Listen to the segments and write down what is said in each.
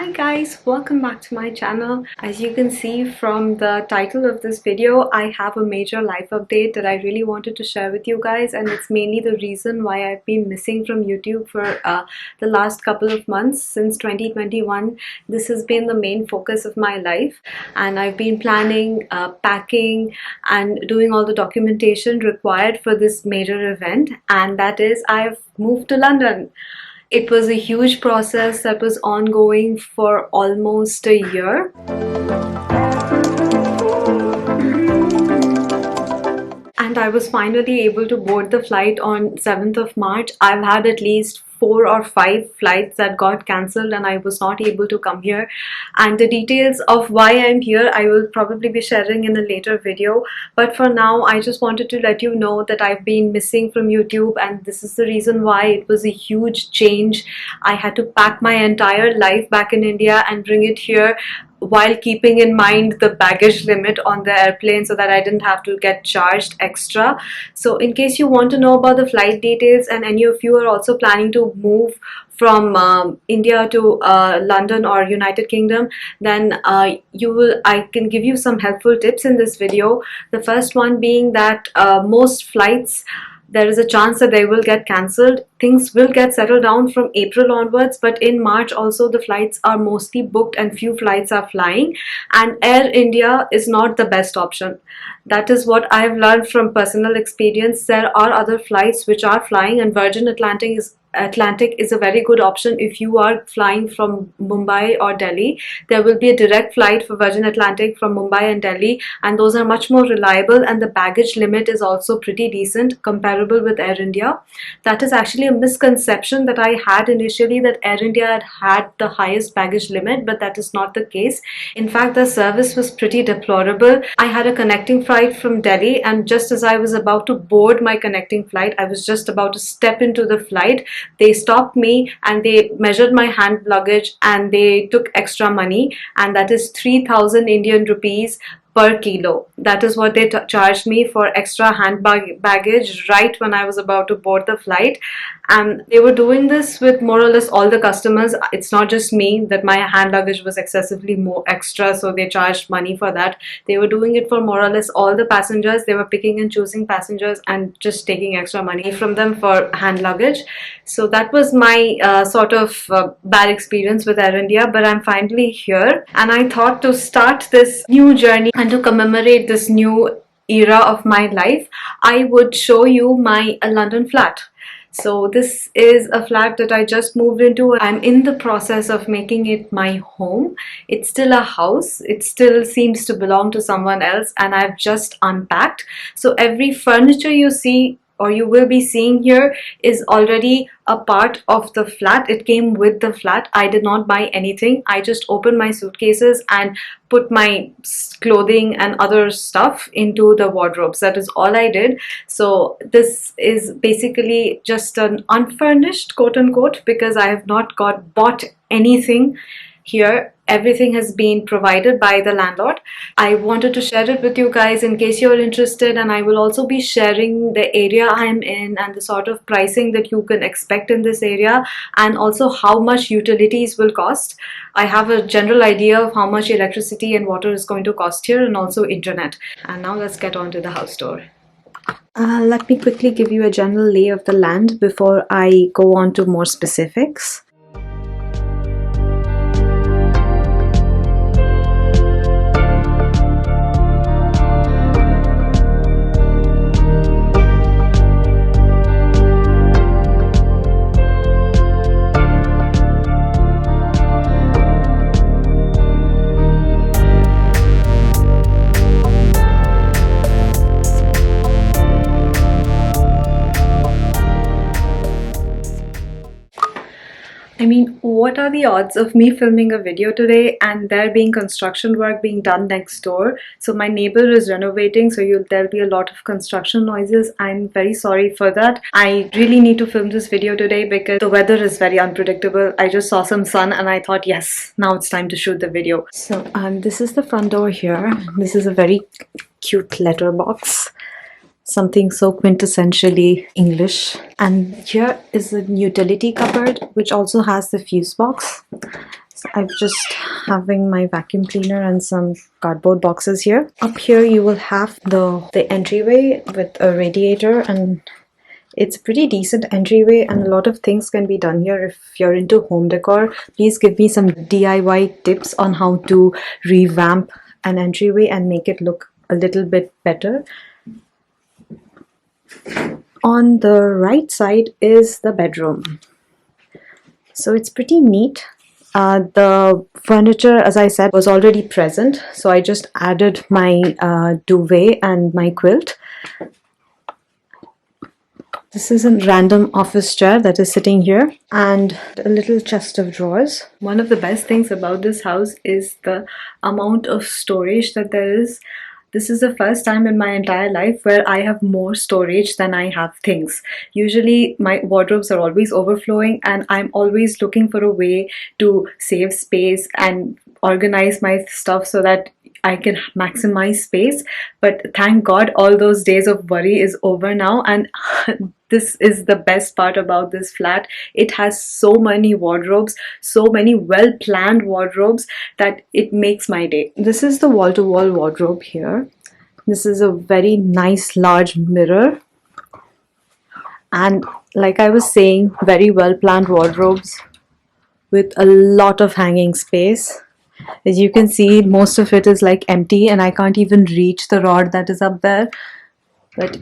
Hi guys, welcome back to my channel. As you can see from the title of this video, I have a major life update that I really wanted to share with you guys, and it's mainly the reason why I've been missing from YouTube for the last couple of months. Since 2021, this has been the main focus of my life, and I've been planning, packing and doing all the documentation required for this major event, and that is I've moved to London. It was a huge process that was ongoing for almost a year. And I was finally able to board the flight on 7th of March. I've had at least 4 or 5 flights that got cancelled and I was not able to come here, and the details of why I'm here I will probably be sharing in a later video, but for now I just wanted to let you know that I've been missing from YouTube, and this is the reason why. It was a huge change. I had to pack my entire life back in India and bring it here, while keeping in mind the baggage limit on the airplane so that I didn't have to get charged extra. So in case you want to know about the flight details and any of you are also planning to move from India to London or United Kingdom, then I can give you some helpful tips in this video. The first one being that most flights, there is a chance that they will get cancelled. Things will get settled down from April onwards, but in March also the flights are mostly booked and few flights are flying, and Air India is not the best option. That is what I have learned from personal experience. There are other flights which are flying, and Virgin Atlantic is a very good option if you are flying from Mumbai or Delhi. There will be a direct flight for Virgin Atlantic from Mumbai and Delhi, and those are much more reliable, and the baggage limit is also pretty decent, comparable with Air India. That is actually a misconception that I had initially, that Air India had the highest baggage limit, but that is not the case. In fact, the service was pretty deplorable. I had a connecting flight from Delhi, and just as I was about to board my connecting flight, I was just about to step into the flight, they stopped me and they measured my hand luggage and they took extra money, and that is 3,000 Indian rupees per kilo. That is what they charged me for extra hand baggage right when I was about to board the flight. And they were doing this with more or less all the customers. It's not just me that my hand luggage was excessively more extra, so they charged money for that. They were doing it for more or less all the passengers. They were picking and choosing passengers and just taking extra money from them for hand luggage. So that was my sort of bad experience with Air India, but I'm finally here, and I thought to start this new journey and to commemorate this new era of my life, I would show you my London flat. So this is a flat that I just moved into. I'm in the process of making it my home. It's still a house. It still seems to belong to someone else, and I've just unpacked. So every furniture you see or you will be seeing here is already a part of the flat. It came with the flat. I did not buy anything. I just opened my suitcases and put my clothing and other stuff into the wardrobes. That is all I did. So this is basically just an unfurnished, quote unquote, because I have not bought anything here. Everything has been provided by the landlord. I wanted to share it with you guys in case you're interested, and I will also be sharing the area I'm in and the sort of pricing that you can expect in this area, and also how much utilities will cost. I have a general idea of how much electricity and water is going to cost here, and also internet. And now let's get on to the house tour. Let me quickly give you a general lay of the land before I go on to more specifics. I mean, what are the odds of me filming a video today and there being construction work being done next door? So my neighbor is renovating, so there'll be a lot of construction noises. I'm very sorry for that. I really need to film this video today because the weather is very unpredictable. I just saw some sun and I thought, yes, now it's time to shoot the video. So this is the front door here. This is a very cute letterbox. Something so quintessentially English. And here is a utility cupboard which also has the fuse box. I'm just having my vacuum cleaner and some cardboard boxes here. Up here you will have the entryway with a radiator, and it's a pretty decent entryway, and a lot of things can be done here. If you're into home decor, please give me some DIY tips on how to revamp an entryway and make it look a little bit better. On the right side is the bedroom. So it's pretty neat. The furniture, as I said, was already present, so I just added my duvet and my quilt. This is a random office chair that is sitting here, and a little chest of drawers. One of the best things about this house is the amount of storage that there is. This is the first time in my entire life where I have more storage than I have things. Usually my wardrobes are always overflowing, and I'm always looking for a way to save space and organize my stuff so that I can maximize space. But thank God all those days of worry is over now, and this is the best part about this flat. It has so many wardrobes, so many well planned wardrobes, that it makes my day. This is the wall to wall wardrobe here. This is a very nice large mirror, and like I was saying, very well planned wardrobes with a lot of hanging space. As you can see, most of it is like empty, and I can't even reach the rod that is up there. But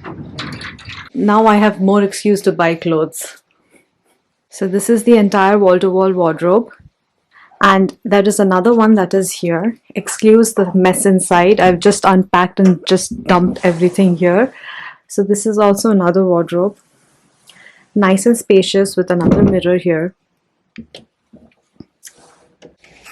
now I have more excuse to buy clothes. So this is the entire wall-to-wall wardrobe. And there is another one that is here. Excuse the mess inside. I've just unpacked and just dumped everything here. So this is also another wardrobe. Nice and spacious with another mirror here.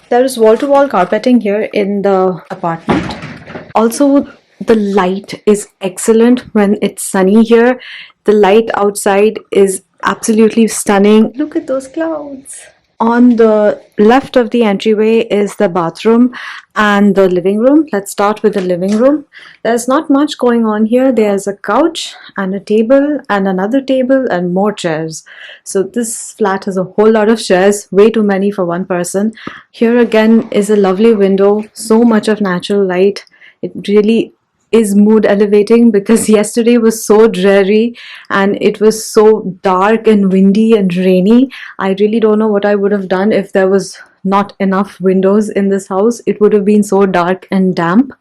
There is wall-to-wall carpeting here in the apartment. Also, the light is excellent when it's sunny here. The light outside is absolutely stunning. Look at those clouds. On the left of the entryway is the bathroom and the living room. Let's start with the living room. There's not much going on here. There's a couch and a table and another table and more chairs. So this flat has a whole lot of chairs, way too many for one person. Here again is a lovely window, so much of natural light. It really is mood elevating, because yesterday was so dreary and it was so dark and windy and rainy. I really don't know what I would have done if there was not enough windows in this house. It would have been so dark and damp.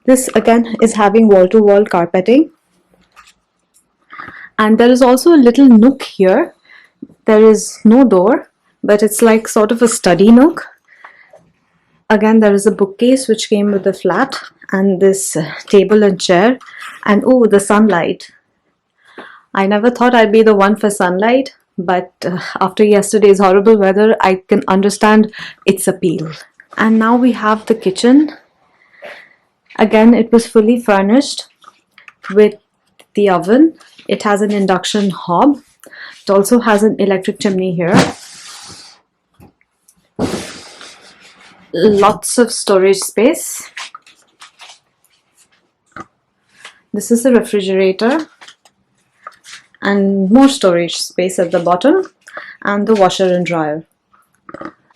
This again is having wall-to-wall carpeting, and there is also a little nook here. There is no door, but it's like sort of a study nook. Again, there is a bookcase which came with the flat, and this table and chair, and oh, the sunlight. I never thought I'd be the one for sunlight, but after yesterday's horrible weather, I can understand its appeal. And now we have the kitchen. Again, it was fully furnished with the oven. It has an induction hob. It also has an electric chimney here. Lots of storage space. This is the refrigerator, and more storage space at the bottom, and the washer and dryer.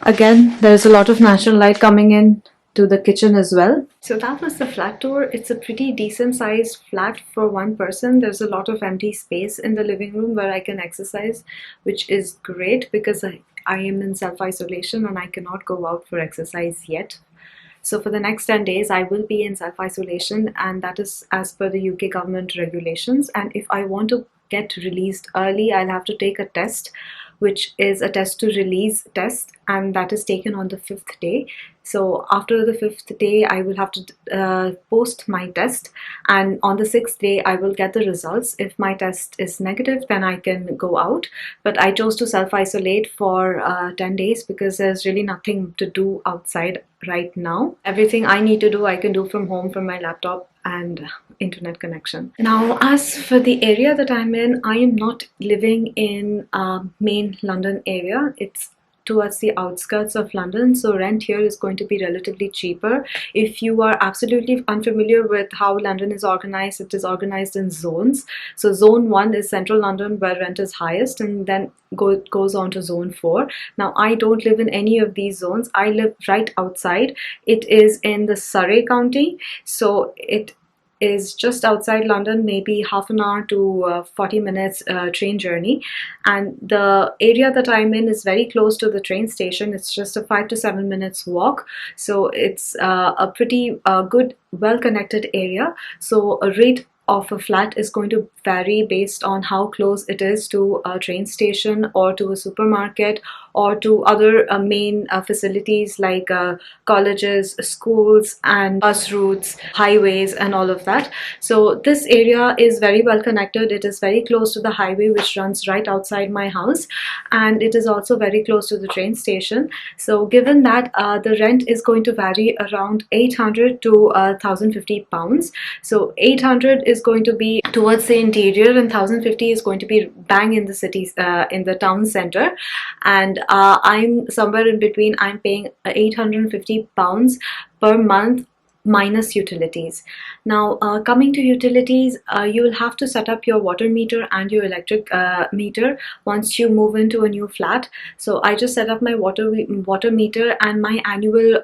Again, there's a lot of natural light coming in to the kitchen as well. So that was the flat tour. It's a pretty decent sized flat for one person. There's a lot of empty space in the living room where I can exercise, which is great because I am in self-isolation and I cannot go out for exercise yet. So for the next 10 days, I will be in self-isolation, and that is as per the UK government regulations. And if I want to get released early, I'll have to take a test, which is a test to release test, and that is taken on the 5th day. So after the 5th day, I will have to post my test, and on the 6th day, I will get the results. If my test is negative, then I can go out. But I chose to self-isolate for 10 days because there's really nothing to do outside right now. Everything I need to do, I can do from home from my laptop and internet connection. Now, as for the area that I'm in, I am not living in main London area. It's towards the outskirts of London, so rent here is going to be relatively cheaper. If you are absolutely unfamiliar with how London is organized, it is organized in zones. So zone 1 is central London, where rent is highest, and then goes on to zone 4. Now I don't live in any of these zones. I live right outside. It is in the Surrey County, so it is just outside London, maybe half an hour to 40 minutes train journey. And the area that I'm in is very close to the train station. It's just a 5 to 7 minutes walk. So it's a pretty good, well-connected area. So a rate of a flat is going to vary based on how close it is to a train station or to a supermarket or to other main facilities like colleges, schools, and bus routes, highways, and all of that. So this area is very well connected. It is very close to the highway which runs right outside my house, and it is also very close to the train station. So given that, the rent is going to vary around 800 to 1050 pounds. So 800 is going to be towards the interior and 1050 is going to be bang in the city, in the town center. And I'm somewhere in between. I'm paying 850 pounds per month minus utilities. Now coming to utilities, you will have to set up your water meter and your electric meter once you move into a new flat. So I just set up my water meter, and my annual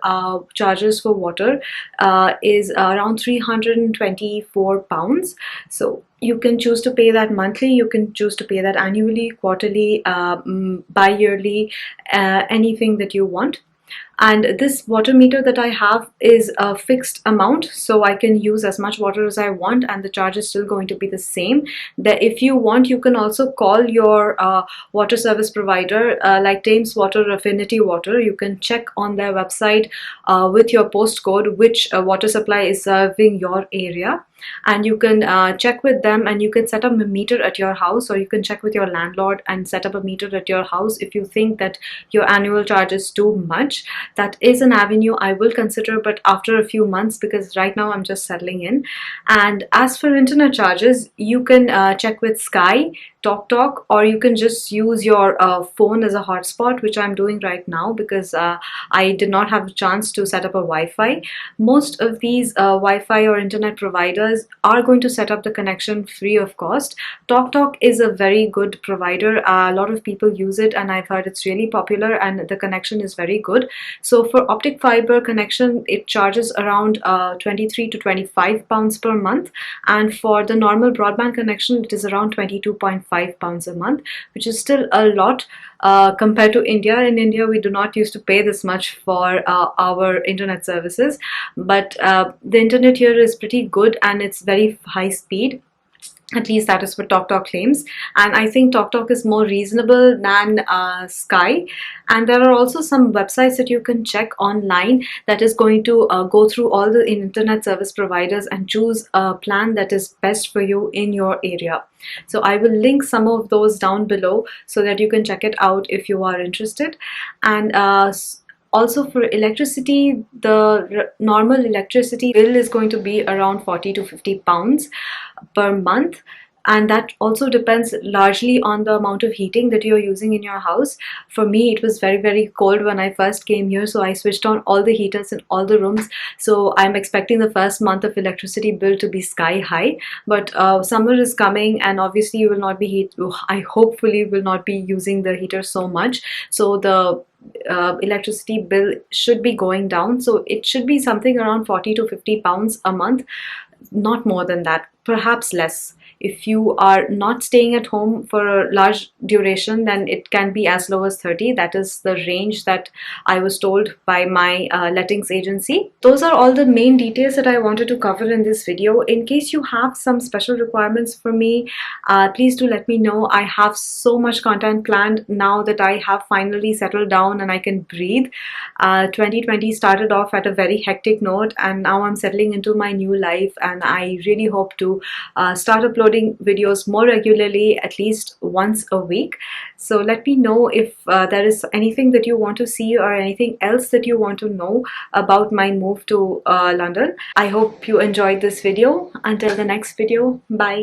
charges for water is around 324 pounds. So you can choose to pay that monthly, you can choose to pay that annually, quarterly, bi-yearly, anything that you want. And this water meter that I have is a fixed amount, so I can use as much water as I want, and the charge is still going to be the same. That if you want, you can also call your water service provider, like Thames Water, Affinity Water. You can check on their website with your postcode which water supply is serving your area, and you can check with them, and you can set up a meter at your house, or you can check with your landlord and set up a meter at your house if you think that your annual charge is too much. That is an avenue I will consider, but after a few months, because right now I'm just settling in. And as for internet charges, you can check with Sky, TalkTalk, or you can just use your phone as a hotspot, which I'm doing right now because I did not have a chance to set up a Wi-Fi. Most of these Wi-Fi or internet providers are going to set up the connection free of cost. TalkTalk is a very good provider. A lot of people use it, and I've heard it's really popular and the connection is very good. So for optic fiber connection, it charges around 23 to 25 pounds per month, and for the normal broadband connection, it is around 22.5 pounds a month, which is still a lot compared to India. In India, we do not used to pay this much for our internet services, but the internet here is pretty good and it's very high speed. At least that is what TalkTalk claims, and I think TalkTalk is more reasonable than Sky. And there are also some websites that you can check online that is going to go through all the internet service providers and choose a plan that is best for you in your area. So I will link some of those down below so that you can check it out if you are interested. And also for electricity, the normal electricity bill is going to be around 40 to 50 pounds per month, and that also depends largely on the amount of heating that you're using in your house. For me, it was very cold when I first came here, so I switched on all the heaters in all the rooms. So I'm expecting the first month of electricity bill to be sky high, but summer is coming, and obviously you will not be I hopefully will not be using the heater so much, so the electricity bill should be going down. So it should be something around 40 to 50 pounds a month, not more than that, perhaps less. If you are not staying at home for a large duration, then it can be as low as 30. That is the range that I was told by my lettings agency. Those are all the main details that I wanted to cover in this video. In case you have some special requirements for me, please do let me know. I have so much content planned now that I have finally settled down and I can breathe. 2020 started off at a very hectic note, and now I'm settling into my new life, and I really hope to start uploading videos more regularly, at least once a week. So let me know if there is anything that you want to see or anything else that you want to know about my move to London. I hope you enjoyed this video. Until the next video, bye.